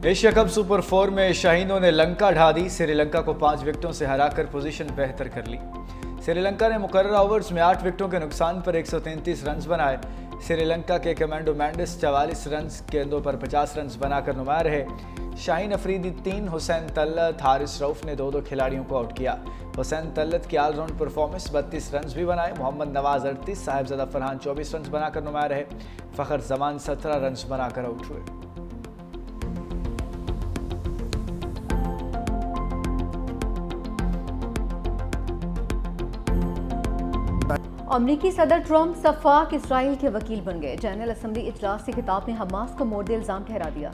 Asia cup super 4 में शाहीनों ने लंका ढा दी। श्रीलंका को 5 विकेटों से हराकर पोजीशन बेहतर कर ली। श्रीलंका ने मुकर्रर ओवर्स में 8 विकेटों के नुकसान पर 133 रन बनाए। श्रीलंका के कमांडो मेंडिस 44 रन गेंदों पर 50 रन बनाकर नुमाया रहे। शाहीन अफरीदी 3, हुसैन तल्लत, हारिस रऊफ ने 2-2 खिलाड़ियों को आउट किया। हुसैन तल्लत की ऑलराउंड परफॉर्मेंस 32 रन भी बनाए। मोहम्मद नवाज 38, साहिबजादा फरहान 24 रन बनाकर नुमाया रहे। फखर जमान 17 रन बनाकर आउट हुए। अमरीकी सदर ट्रंप सफाक इसराइल के वकील बन गए। जनरल असम्बली इजलास से खिताब में हमास को मोर्द इल्ज़ाम ठहरा दिया।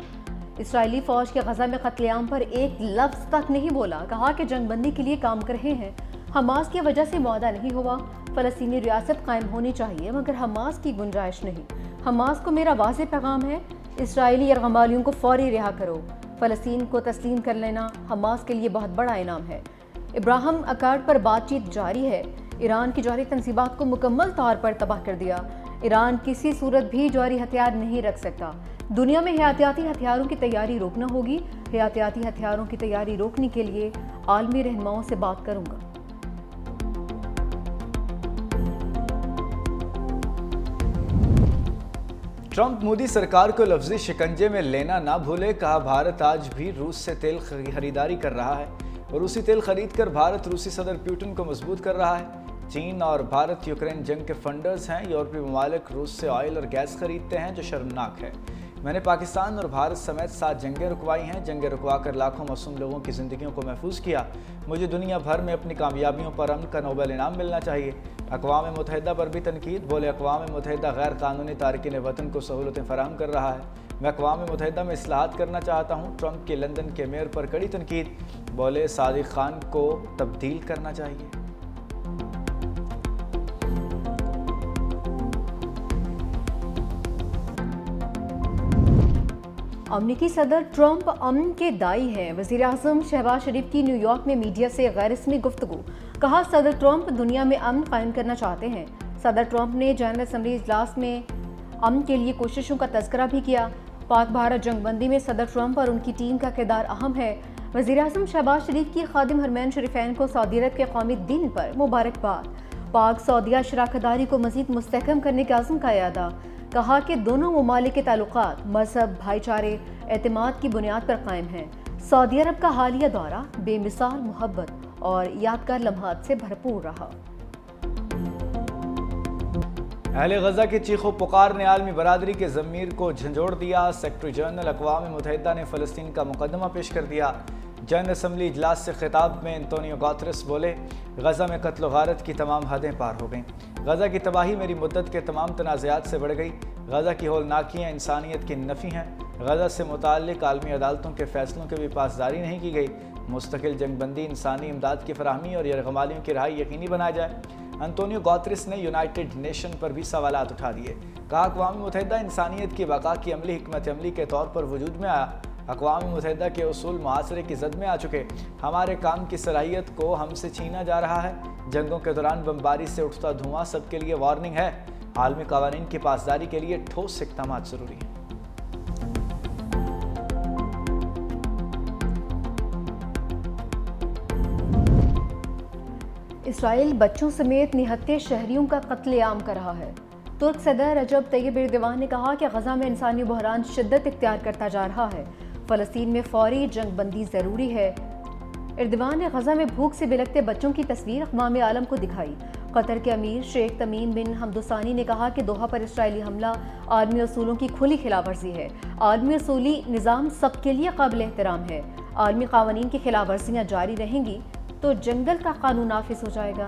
इसराइली फौज के गजा में कत्लेआम पर एक लफ्ज़ तक नहीं बोला। कहा कि जंगबंदी के लिए काम कर रहे हैं। हमास की वजह से मुआहदा नहीं हुआ। फ़लस्तीनी रियासत कायम होनी चाहिए मगर हमास की गुंजाइश नहीं। हमास को मेरा वाज़ेह पैगाम है, इसराइली यरगमालियों को फौरी रिहा करो। फ़लस्तीन को तस्लीम कर लेना हमास के लिए बहुत बड़ा इनाम है। इब्राहिम अकार्ड पर बातचीत जारी है। ईरान की जौहरी तंसीबात को मुकम्मल तौर पर तबाह कर दिया। ईरान किसी सूरत भी जौहरी हथियार नहीं रख सकता। दुनिया में हयातियाती हथियारों की तैयारी रोकना होगी। हयातियाती हथियारों की तैयारी रोकने के लिए आलमी रहनुमाओं से बात करूंगा। ट्रंप मोदी सरकार को लफ्जी शिकंजे में लेना ना भूले। कहा भारत आज भी रूस से तेल खरीदारी कर रहा है। रूसी तेल खरीद कर भारत रूसी सदर पुतिन को मजबूत कर रहा है। चीन और भारत यूक्रेन जंग के फंडर्स हैं। यूरोपीय ममालिक रूस से ऑयल और गैस खरीदते हैं जो शर्मनाक है। मैंने पाकिस्तान और भारत समेत 7 जंगें रुकवाई हैं। जंगें रुकवा कर लाखों मासूम लोगों की ज़िंदगियों को महफूज किया। मुझे दुनिया भर में अपनी कामयाबियों पर अमन का नोबेल इनाम मिलना चाहिए। अक़वाम मुत्तहिदा पर भी तनकीद। बोले अक़वाम मुत्तहिदा गैर कानूनी तारकीन वतन को सहूलतें फराहम कर रहा है। मैं अक़वाम मुत्तहिदा में इस्लाहात करना चाहता हूँ। ट्रंप के लंदन के मेयर पर कड़ी तनकीद। बोले सादिक खान को तब्दील करना चाहिए। अमरीकी सदर ट्रंप अमन के दाई हैं। वज़ीर आज़म शहबाज शरीफ की न्यूयॉर्क में मीडिया से गैर रस्मी गुफ्तगू। कहा सदर ट्रंप दुनिया में अमन कायम करना चाहते हैं। सदर ट्रंप ने जनरल असम्बली इजलास में अमन के लिए कोशिशों का तज़किरा भी किया। पाक भारत जंगबंदी में सदर ट्रंप और उनकी टीम का किरदार अहम है। वज़ीर आज़म शहबाज शरीफ की खादिम हरमैन शरीफैन को सऊदी अरब के कौमी दिन पर मुबारकबाद। पाक सऊदिया शराकतदारी को मज़ीद मुस्तहकम करने के आज़म का यादा। कहा कि दोनों ममालिक के ताल्लुकात मज़हब, भाईचारे, एतमाद की बुनियाद पर कायम हैं। सऊदी अरब का हालिया दौरा बेमिसाल मोहब्बत और यादगार लम्हात से भरपूर रहा। अहले गजा की चीखो पुकार ने आलमी बरादरी के ज़मीर को झंझोड़ दिया। सेक्रेटरी जनरल अक़वाम मुत्तहिदा ने फ़लस्तीन का मुकदमा पेश कर दिया। जनरल असम्बली इजलास से खिताब में एंटोनियो गुतेरेस बोले गजा में कत्ल गारत की तमाम हदें पार हो गईं। गजा की तबाही मेरी मुद्दत के तमाम तनाज़ात से बढ़ गई। गजा की होलनाकियाँ इंसानियत की नफ़ी हैं। गजा से मुताल्लिक़ आलमी अदालतों के फैसलों की भी पासदारी नहीं की गई। मुस्तकिल जंगबंदी, इंसानी इमदाद की फराहमी और यरगमालियों की रहाई यकीनी बनाया जाए। एंटोनियो गुतेरेस ने यूनाइटेड नेशन पर भी सवालात उठा दिए। कहा अक़वाम मुत्तहिदा इंसानियत की बका की अमली हिकमत अमली के तौर पर वजूद में आया। अक़वाम मुत्तहिदा के उसूल मुआसरे की जद में आ चुके। हमारे काम की सलाहियत को हमसे छीना जा रहा है। जंगों के दौरान बमबारी से उठता धुआं सबके लिए वार्निंग है। आलमी क़वानीन की पासदारी के लिए ठोस इक़दामात ज़रूरी हैं। इसराइल बच्चों समेत निहत्ते शहरियों का कत्लेआम कर रहा है। तुर्क सदर रजब तैयब एर्दोगान ने कहा कि गजा में इंसानी बहरान शिद्दत इख्तियार करता जा रहा है। फ़लस्तीन में फौरी जंगबंदी ज़रूरी है। एर्दोगान ने गजा में भूख से बिलखते बच्चों की तस्वीर अक़वाम आलम को दिखाई। कतर के अमीर शेख तमीम बिन हमदुसानी ने कहा कि दोहा पर इसराइली हमला आलमी असूलों की खुली खिलाफ वर्जी है। आलमी असूली निज़ाम सबके लिए काबिल एहतराम है। आलमी क़वानीन की खिलाफ वर्जियाँ जारी रहेंगी तो जंगल का कानून नाफिज हो जाएगा।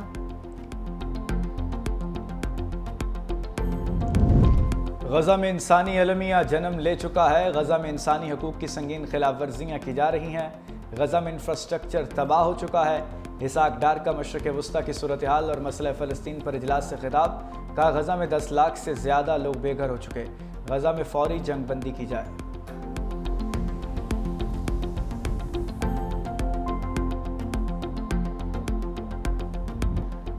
गजा में इंसानी अलमिया जन्म ले चुका है। गजा में इंसानी हकूक़ की संगीन खिलाफ वर्जियाँ की जा रही हैं। गजा में इंफ्रास्ट्रक्चर तबाह हो चुका है। इसाक डार का मशरक़ वस्ता की सूरत हाल और मसला फ़लस्तीन पर इजलास से खिताब। कहा गजा में 10 लाख से ज़्यादा लोग बेघर हो चुके। गजा में फौरी जंगबंदी की जाए।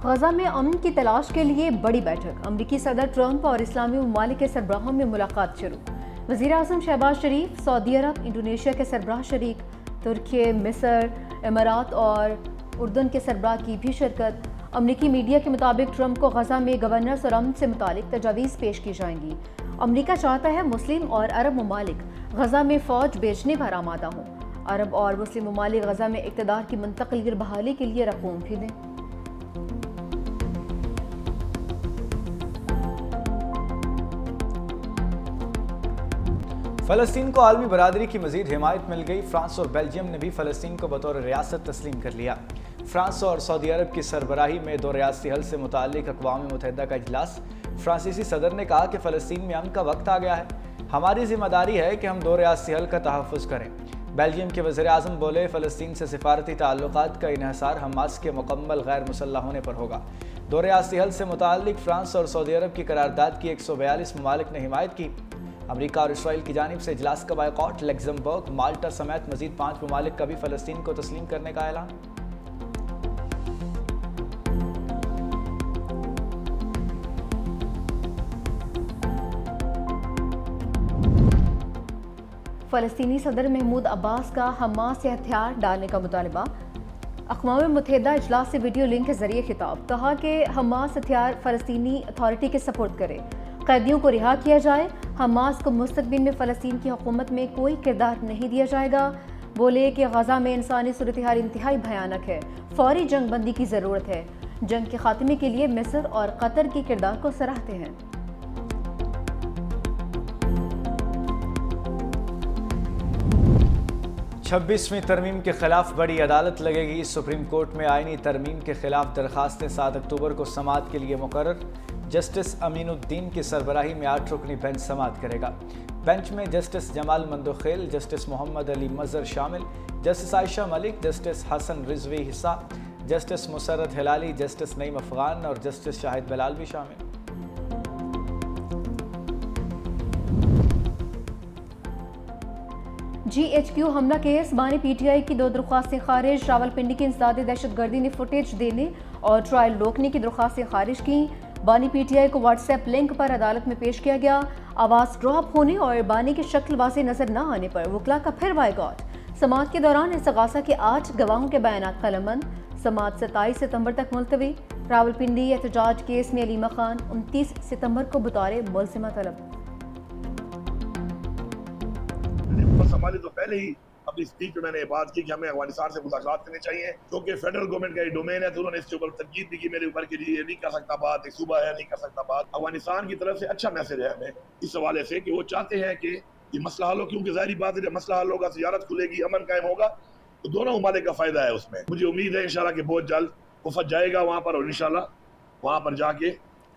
गजा में अमन की तलाश के लिए बड़ी बैठक। अमरीकी सदर ट्रंप और इस्लामी ममालिक के सरबराहों में मुलाकात शुरू। वज़ीर आज़म शहबाज शरीफ सऊदी अरब, इंडोनेशिया के सरबराह शरीक, तुर्की, मिस्र, इमारात और उर्दन के सरबराह की भी शिरकत। अमरीकी मीडिया के मुताबिक ट्रंप को गजा में गवर्नर्स और अमन से मुतालिक तजावीज़ पेश की जाएंगी। अमरीका चाहता है मुस्लिम और अरब ममालिक गजा में फ़ौज भेजने पर आमादा हों। अरब और मुस्लिम ममालिक गजा में इक़्तिदार की मुंतक़ली और बहाली के लिए रकूम भी दें। फ़लस्तीन को आलमी बरादरी की मज़ीद हिमायत मिल गई। फ्रांस और बेल्जियम ने भी फ़लस्तीन को बतौर रियासत तस्लीम कर लिया। फ्रांस और सऊदी अरब की सरबराही में दो रियासती हल से मुताल्लिक़ अक़वाम मुत्तहिदा का इजलास। फ्रांसीसी सदर ने कहा कि फ़लस्तीन में अमन का वक्त आ गया है। हमारी ज़िम्मेदारी है कि हम दो रियासती हल का तहफ़्फ़ुज़ करें। बेल्जियम के वज़ीर आज़म बोले, फ़लस्तीन से सिफारती ताल्लुक़ात का इन्हिसार हमास के मुकम्मल गैर मुसल्लह होने पर होगा। दो रियासती हल से मुताल्लिक़ फ्रांस और सऊदी अरब की करारदाद की 142 ममालिक ने हिमायत की। अमरीका और इसराइल की जानिब से इजलास का बायकॉट। लग्ज़मबर्ग, माल्टा समेत मज़ीद 5 ममालिक का भी फ़लस्तीन को तस्लीम करने का ऐलान। फ़लस्तीनी सदर महमूद अब्बास का हमास से हथियार डालने का मुतालबा। अक़वाम मुत्तहिदा इजलास से वीडियो लिंक के जरिए खिताब। कहा कि हमास हथियार फ़लस्तीनी अथॉरिटी के सपोर्ट करे, कैदियों को रिहा किया जाए। हमास को मुस्तक़बिल में फ़लस्तीन की हुकूमत में कोई किरदार नहीं दिया जाएगा। बोले कि गजा में इंसानी सूरत हाल इंतहाई भयानक है, फौरी जंग बंदी की ज़रूरत है। जंग के खात्मे के लिए मिस्र और कतर के किरदार को सराहते हैं। 26वीं तरमीम के खिलाफ बड़ी अदालत लगेगी। सुप्रीम कोर्ट में आईनी तरमीम के खिलाफ दरखास्तें 7 अक्टूबर को समाअत के लिए मुकर्रर। जस्टिस अमीनुद्दीन की सरबराही में 8 रुकनी बेंच समाअत करेगा। बेंच में जस्टिस जमाल मंदोखेल, जस्टिस मोहम्मद अली मज़हर शामिल, जस्टिस आयशा मलिक, जस्टिस हसन रिजवी हिस्सा, जस्टिस मुसर्रत हिलाली, जस्टिस नईम अफ़गान और जस्टिस शाहिद बिलाल भी शामिल। GHQ हमला केस। बानी PTI की 2 दरख्वास्तें खारिज। रावलपिंडी की इंसदाद दहशतगर्दी ने फुटेज देने और ट्रायल रोकने की दरख्वास्तें खारिज की। बानी PTI को व्हाट्सएप लिंक पर अदालत में पेश किया गया। आवाज़ ड्रॉप होने और बानी की शक्ल वाज़ेह नजर न आने पर वकला का फिर बायकॉट। समाअत के दौरान इस्तग़ासा के 8 गवाहों के बयानात कलमबंद। समाअत 27 सितंबर तक मुलतवी। रावलपिंडी एहतजाज केस में अलीमा खान 29 सितंबर को बतौर मुलज़िमा तलब। हमारी तो पहले ही अपनी स्पीच में मैंने बात की कि हमें अफगानिस्तान से मुज़ाकरात करने चाहिए, क्योंकि फेडरल गवर्नमेंट का ये डोमेन है, तो उन्होंने इसके ऊपर तनकीद भी की मेरे ऊपर कि ये नहीं कर सकता बात, एक सूबा है नहीं कर सकता बात। अफगानिस्तान की तरफ से अच्छा मैसेज है हमें इस हवाले से कि वो चाहते हैं कि ये मसला हल हो, क्योंकि ज़ाहिर बात है जब मसला हल होगा, तिजारत खुलेगी, अमन कायम होगा, तो दोनों ममालिक का फायदा है उसमें। मुझे उम्मीद है इंशाल्लाह कि बहुत जल्द वफद जाएगा वहाँ पर और इंशाल्लाह वहाँ पर जाके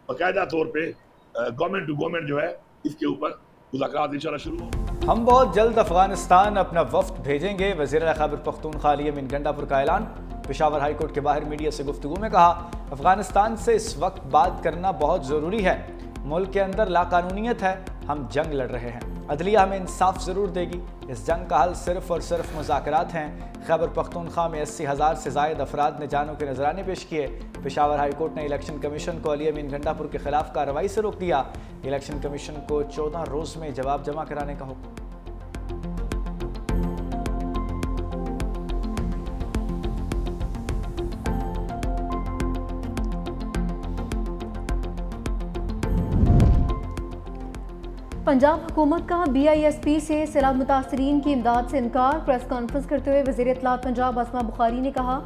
बाकायदा तौर पर गवर्नमेंट टू गवर्नमेंट जो है इसके ऊपर मुज़ाकरात इंशाल्लाह शुरू हो। हम बहुत जल्द अफगानिस्तान अपना वफ्द भेजेंगे। वज़ीर खैबर पख्तूनख्वा अली अमीन गंडापुर का ऐलान। पेशावर हाई कोर्ट के बाहर मीडिया से गुफ्तगू में कहा, अफगानिस्तान से इस वक्त बात करना बहुत ज़रूरी है। मुल्क के अंदर लाकानूनियत है, हम जंग लड़ रहे हैं। अदलिया हमें इंसाफ ज़रूर देगी। इस जंग का हल सिर्फ़ और सिर्फ मुज़ाकरात हैं। खैबर पख्तूनख्वा में 80,000 से ज़ायद अफराद ने जानों के नजराने पेश किए। पेशावर हाई कोर्ट ने इलेक्शन कमीशन को अली अमीन गंडापुर के खिलाफ कार्रवाई से रोक दिया। इलेक्शन कमीशन को 14 रोज़ में जवाब जमा कराने का हुक्म। पंजाब हुकूमत का BISP से सैलाब मुतासरीन की इमदाद से इनकार। प्रेस कॉन्फ्रेंस करते हुए वज़ीर इत्तलात पंजाब असमा बुखारी ने कहा,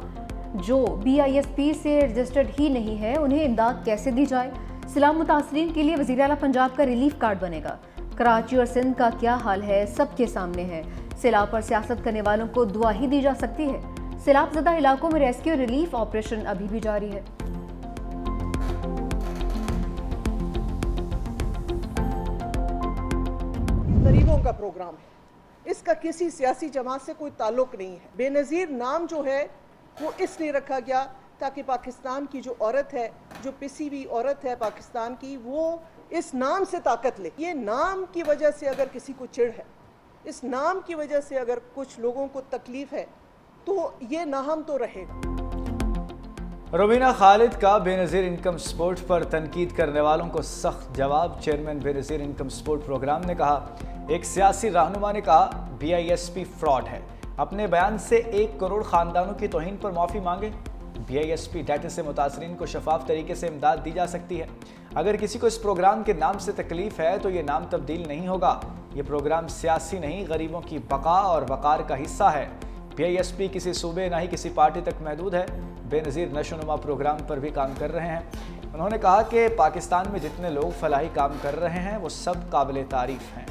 जो BISP से रजिस्टर्ड ही नहीं है उन्हें इमदाद कैसे दी जाए। सैलाब मुतासरीन के लिए वज़ीर आला पंजाब का रिलीफ कार्ड बनेगा। कराची और सिंध का क्या हाल है सबके सामने है। सैलाब पर सियासत करने वालों को दुआ ही दी जा सकती है। सैलाब ज़दा इलाकों में रेस्क्यू रिलीफ ऑपरेशन अभी भी जारी है। गरीबों का प्रोग्राम है, इसका किसी सियासी जमात से कोई ताल्लुक नहीं है। बेनज़ीर नाम जो है वो इसलिए रखा गया ताकि पाकिस्तान की जो औरत है, जो पिसी हुई औरत है पाकिस्तान की, वो इस नाम से ताकत ले। ये नाम की वजह से अगर किसी को चिढ़ है, इस नाम की वजह से अगर कुछ लोगों को तकलीफ है, तो ये नाहम तो रहेगा। रुबीना खालिद का बेनज़ीर इनकम सपोर्ट पर तनकीद करने वालों को सख्त जवाब। Chairman Benazir income support programme ने कहा, ایک سیاسی رہنما نے کہا BISP فراڈ ہے، اپنے بیان سے 1 کروڑ خاندانوں کی توہین پر معافی مانگے۔ BISP ڈیٹا سے متاثرین کو شفاف طریقے سے امداد دی جا سکتی ہے۔ اگر کسی کو اس پروگرام کے نام سے تکلیف ہے تو یہ نام تبدیل نہیں ہوگا۔ یہ پروگرام سیاسی نہیں، غریبوں کی بقا اور وقار کا حصہ ہے۔ BISP کسی صوبے نہ ہی کسی پارٹی تک محدود ہے، بے نظیر نشو نما پروگرام پر بھی کام کر رہے ہیں۔ انہوں نے کہا کہ پاکستان میں جتنے لوگ فلاحی کام کر رہے ہیں وہ سب قابل تعریف ہیں۔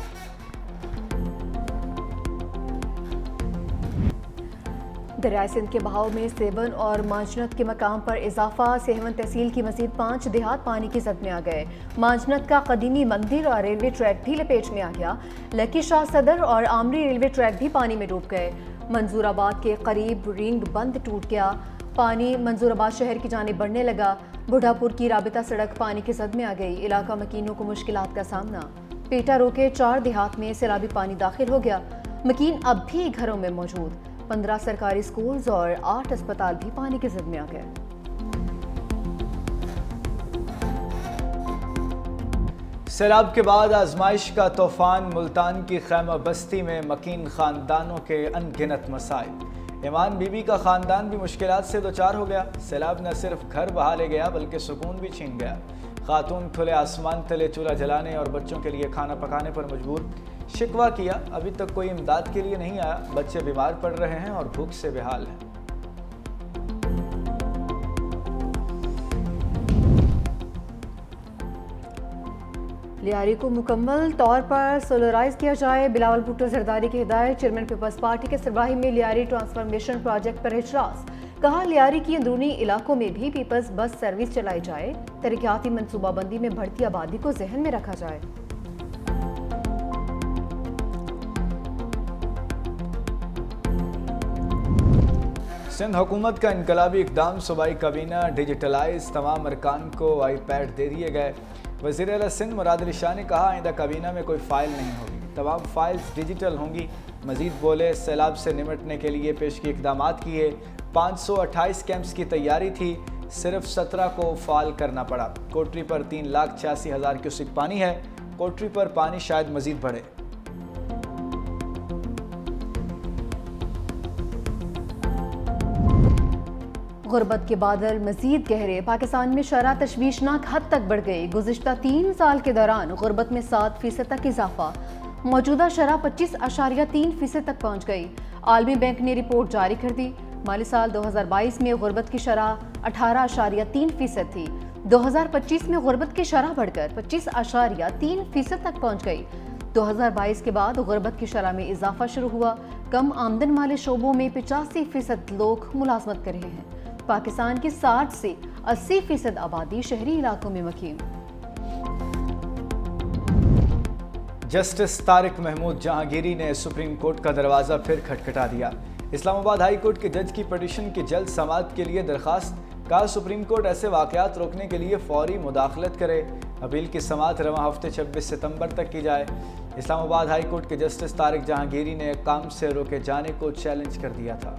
دریائے سندھ کے بہاؤ میں سیون اور مانجنت کے مقام پر اضافہ، سیون تحصیل کی مزید 5 دیہات پانی کی زد میں آ گئے۔ مانجنت کا قدیمی مندر اور ریلوے ٹریک بھی لپیٹ میں آ گیا۔ لکی شاہ صدر اور آمری ریلوے ٹریک بھی پانی میں ڈوب گئے۔ منظور آباد کے قریب رنگ بند ٹوٹ گیا، پانی منظور آباد شہر کی جانب بڑھنے لگا۔ بڑھا پور کی رابطہ سڑک پانی کی زد میں آ گئی، علاقہ مکینوں کو مشکلات کا سامنا۔ پیٹا رو کے 4 دیہات میں سیلابی پانی داخل ہو گیا، مکین اب بھی گھروں میں موجود۔ 15 سرکاری سکولز اور 8 اسپتال بھی پانی کی زد میں آ گئے۔ سیلاب کے بعد آزمائش کا طوفان، ملتان کی خیمہ بستی میں مکین خاندانوں کے ان گنت مسائل۔ ایمان بی بی کا خاندان بھی مشکلات سے دوچار ہو گیا۔ سیلاب نہ صرف گھر بہا لے گیا بلکہ سکون بھی چھین گیا۔ خاتون کھلے آسمان تلے چولہا جلانے اور بچوں کے لیے کھانا پکانے پر مجبور۔ شکوہ کیا، ابھی تک کوئی امداد کے لیے نہیں آیا، بچے بیمار پڑ رہے ہیں اور بھوک سے بحال ہیں۔ لیاری کو مکمل طور پر سولرائز کیا جائے، بلاول بھٹو زرداری کی ہدایت۔ چیئرمین پیپلز پارٹی کے سربراہی میں لیاری ٹرانسفارمیشن پروجیکٹ پر اجلاس، کہا لیاری کی اندرونی علاقوں میں بھی پیپلز بس سروس چلائی جائے، ترقیاتی منصوبہ بندی میں بڑھتی آبادی کو ذہن میں رکھا جائے۔ سندھ حکومت کا انقلابی اقدام، صوبائی کابینہ ڈیجیٹلائز، تمام ارکان کو آئی پیڈ دے دیے گئے۔ وزیر اعلیٰ سندھ مراد علی شاہ نے کہا آئندہ کابینہ میں کوئی فائل نہیں ہوگی، تمام فائلز ڈیجیٹل ہوں گی۔ مزید بولے سیلاب سے نمٹنے کے لیے پیشگی اقدامات کیے، 528 کیمپس کی تیاری تھی، صرف 17 کو فعال کرنا پڑا۔ کوٹری پر 3,86,000 کیوسک پانی ہے، کوٹری پر پانی شاید مزید بڑھے۔ غربت کے بادل مزید گہرے، پاکستان میں شرح تشویشناک حد تک بڑھ گئی۔ گزشتہ 3 سال کے دوران غربت میں 7% تک اضافہ، موجودہ شرح 25.3% تک پہنچ گئی۔ عالمی بینک نے رپورٹ جاری کر دی، مالی سال 2022 میں غربت کی شرح 18.3% تھی، 2025 میں غربت کی شرح بڑھ کر 25.3% تک پہنچ گئی۔ 2022 کے بعد غربت کی شرح میں اضافہ شروع ہوا، کم آمدن والے شعبوں میں 85% لوگ ملازمت کر رہے ہیں۔ پاکستان کی 60 سے 80% آبادی شہری علاقوں میں مقیم۔ جسٹس طارق محمود جہانگیری نے سپریم کورٹ کا دروازہ پھر کھٹکھٹا دیا۔ اسلام آباد ہائی کورٹ کے جج کی پٹیشن کی جلد سماعت کے لیے درخواست، کہا سپریم کورٹ ایسے واقعات روکنے کے لیے فوری مداخلت کرے، اپیل کی سماعت رواں ہفتے 26 ستمبر تک کی جائے۔ اسلام آباد ہائی کورٹ کے جسٹس طارق جہانگیری نے کام سے روکے جانے کو چیلنج کر دیا تھا۔